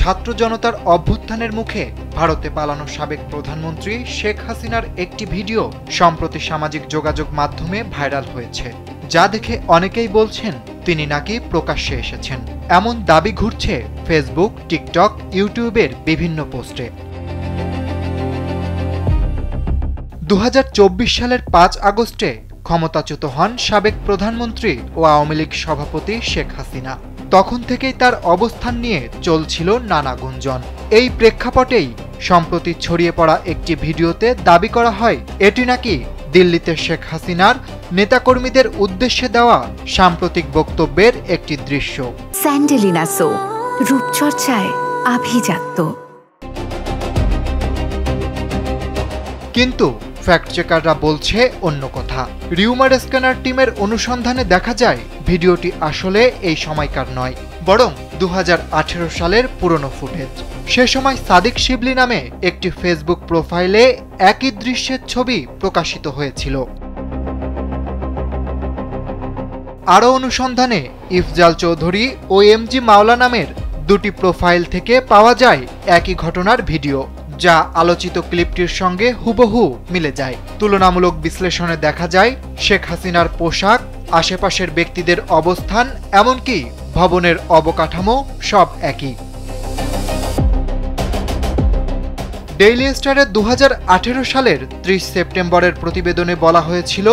ছাত্র জনতার অভ্যুত্থানের মুখে ভারতে পালানো সাবেক প্রধানমন্ত্রী শেখ হাসিনার একটি ভিডিও সম্প্রতি সামাজিক যোগাযোগ মাধ্যমে ভাইরাল হয়েছে, যা দেখে অনেকেই বলছেন তিনি নাকি প্রকাশ্যে এসেছেন। এমন দাবি ঘুরছে ফেসবুক, টিকটক, ইউটিউবের বিভিন্ন পোস্টে। 2024 সালের 5 আগস্টে ক্ষমতাচ্যুত হন সাবেক প্রধানমন্ত্রী ও আওয়ামী লীগ সভাপতি শেখ হাসিনা। তখন থেকেই তার অবস্থান নিয়ে চলছিল নানা গুঞ্জন। এই প্রেক্ষাপটেই সম্প্রতি ছড়িয়ে পড়া একটি ভিডিওতে দাবি করা হয় এটি নাকি দিল্লিতে শেখ হাসিনার নেতাকর্মীদের উদ্দেশ্যে দেওয়া সাম্প্রতিক বক্তব্যের একটি দৃশ্য। স্যান্ডেলিনা সো, রূপচর্চায় আভিজাত্য। কিন্তু ফ্যাক্ট চেকাররা বলছে অন্য কথা। রিউমার স্ক্যানার টিমের অনুসন্ধানে দেখা যায় ভিডিওটি আসলে এই সময়কার নয়, বরং 2018 সালের পুরনো ফুটেজ। সে সময় সাদিক শিবলি নামে একটি ফেসবুক প্রোফাইলে একই দৃশ্যের ছবি প্রকাশিত হয়েছিল। আরও অনুসন্ধানে ইফজাল চৌধুরী ও এমজি মাওলা নামের দুটি প্রোফাইল থেকে পাওয়া যায় একই ঘটনার ভিডিও, যা আলোচিত ক্লিপটির সঙ্গে হুবহু মিলে যায়। তুলনামূলক বিশ্লেষণে দেখা যায় শেখ হাসিনার পোশাক, আশেপাশের ব্যক্তিদের অবস্থান, এমনকি ভবনের অবকাঠামো সব একই। ডেইলি স্টারের 2018 সালের 30 সেপ্টেম্বরের প্রতিবেদনে বলা হয়েছিল,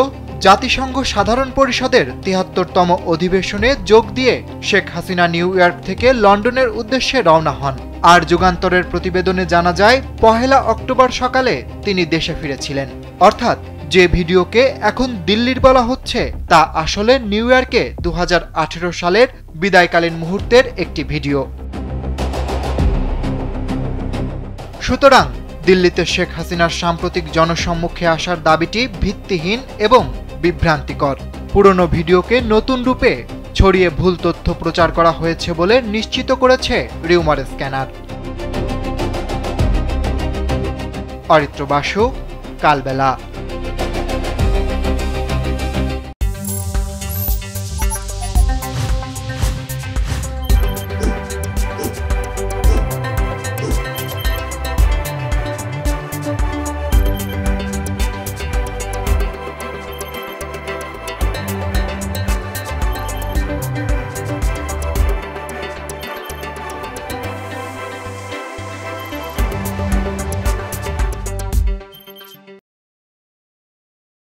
জাতিসংঘ সাধারণ পরিষদের 73তম অধিবেশনে যোগ দিয়ে শেখ হাসিনা নিউ ইয়র্ক থেকে লন্ডনের উদ্দেশ্যে রওনা হন। আর যুগান্তরের প্রতিবেদনে জানা যায় 1 অক্টোবর সকালে তিনি দেশে ফিরেছিলেন। অর্থাৎ যে ভিডিওকে এখন দিল্লির বলা হচ্ছে তা আসলে নিউ ইয়র্কে 2018 সালের বিদায়কালীন মুহূর্তের একটি ভিডিও। সুতরাং দিল্লিতে শেখ হাসিনার সাম্প্রতিক জনসম্মুখে আসার দাবিটি ভিত্তিহীন এবং বিভ্রান্তিকর। পুরনো ভিডিওকে নতুন রূপে ছড়িয়ে ভুল তথ্য প্রচার করা হয়েছে বলে নিশ্চিত করেছে রিউমার স্ক্যানার। অরিত্র বাসু, কালবেলা।